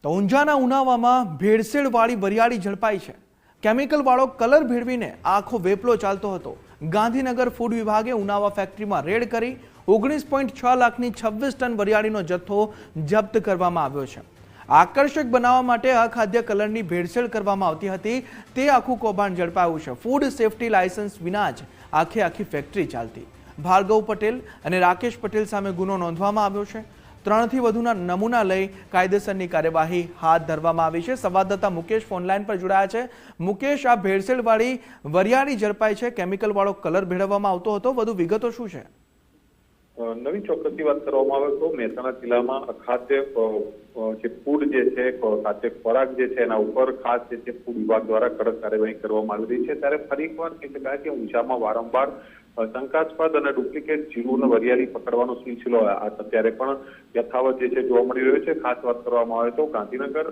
તો ઊંઝાના ઉનાવામાં ભેળસેળવાળી વરિયાળી ઝડપાઈ છે। કેમિકલવાળો કલર ભેળવીને આખો વેપલો ચાલતો હતો। ગાંધીનગર ફૂડ વિભાગે ઉનાવા ફેક્ટરીમાં રેડ કરી 19.6 લાખની 26 ટન વરિયાળીનો જથ્થો જપ્ત કરવામાં આવ્યો છે। આકર્ષક બનાવવા માટે અખાદ્ય કલરની ભેળસેળ કરવામાં આવતી હતી તે આખું કૌભાંડ ઝડપાયું છે। ફૂડ સેફ્ટી લાયસન્સ વિના જ આખી ફેક્ટરી ચાલતી। ભાર્ગવ પટેલ અને રાકેશ પટેલ સામે ગુનો નોંધવામાં આવ્યો છે। 3 થી વધુના નમૂના લઈ કાયદેસરની કાર્યવાહી હાથ ધરવામાં આવી છે। સંવાદદાતા મુકેશ ફોનલાઈન પર જોડાયા છે। મુકેશ, આ ભેળસેળવાળી વરિયાળી ઝડપાઈ છે, કેમિકલવાળો કલર ભેળવવામાં આવતો હતો, વધુ વિગતો શું છે? નવી ચોક્કસથી વાત કરવામાં આવે તો મહેસાણા જિલ્લામાં અખાદ્ય જે ફૂડ જે છે, ખાદ્ય ખોરાક જે છે એના ઉપર ખાસ જે છે ફૂડ વિભાગ દ્વારા કડક કાર્યવાહી કરવામાં આવી રહી છે। ત્યારે ફરી એકવાર કહી શકાય કે ઊંઝામાં વારંવાર શંકાસ્પદ અને ડુપ્લિકેટ જીરું અને વરિયાળી પકડવાનો સિલસિલો અત્યારે પણ યથાવત જે છે જોવા મળી રહ્યો છે। ખાસ વાત કરવામાં આવે તો ગાંધીનગર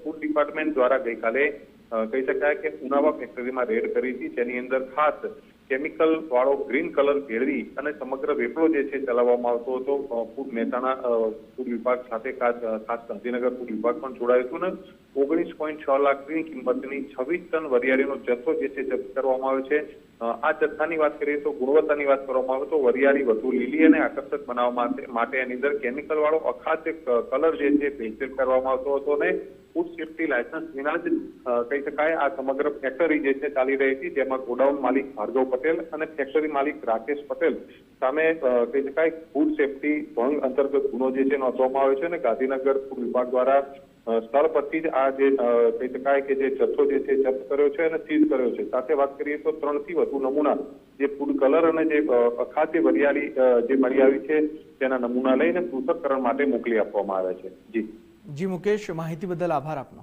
ફૂડ ડિપાર્ટમેન્ટ દ્વારા ગઈકાલે કહી શકાય કે ઉનાવા ફેક્ટરીમાં રેડ કરી હતી, જેની અંદર ખાસ કેમિકલ વાળો ગ્રીન કલર ભેળવી અને સમગ્ર વેપલો જે છે ચલાવવામાં આવતો હતો। ફૂડ મહેસાણા ફૂડ વિભાગ સાથે ખાસ ગાંધીનગર ફૂડ વિભાગ પણ જોડાયું હતું ને 19.6 લાખની કિંમતની 26 ટન વરિયાળીનો જથ્થો જે છે જપ્ત કરવામાં આવ્યો છે। આ જથ્થાની વાત કરીએ તો ગુણવત્તાની વાત કરવામાં આવે તો વરિયાળી વધુ લીલી અને આકર્ષક બનાવવા માટે એની અંદર કેમિકલ વાળો અખાદ્ય કલર જે છે ભેળસેળ કરવામાં આવતો હતો અને ફૂડ સેફ્ટી લાયસન્સ વિના જ કહી શકાય આ સમગ્ર ફેક્ટરી જે છે ચાલી રહી હતી, જેમાં ગોડાઉન માલિક ભાર્ગવ પટેલ અને ફેક્ટરી માલિક રાકેશ પટેલ સામે કહી શકાય ફૂડ સેફ્ટી ભંગ અંતર્ગત ગુનો જે છે નોંધવામાં આવ્યો છે અને ગાંધીનગર ફૂડ વિભાગ દ્વારા સ્થળ પરથી જ આ જે કહી શકાય કે જે જથ્થો જે છે જપ્ત કર્યો છે અને સીઝ કર્યો છે। સાથે વાત કરીએ તો 3 થી વધુ નમૂના જે ફૂડ કલર અને જે અખાદ્ય વરિયાળી જે મળી આવી છે તેના નમૂના લઈને પૃથ્થકરણ માટે મોકલી આપવામાં આવ્યા છે। જી મુકેશ, માહિતી બદલ આભાર આપનો।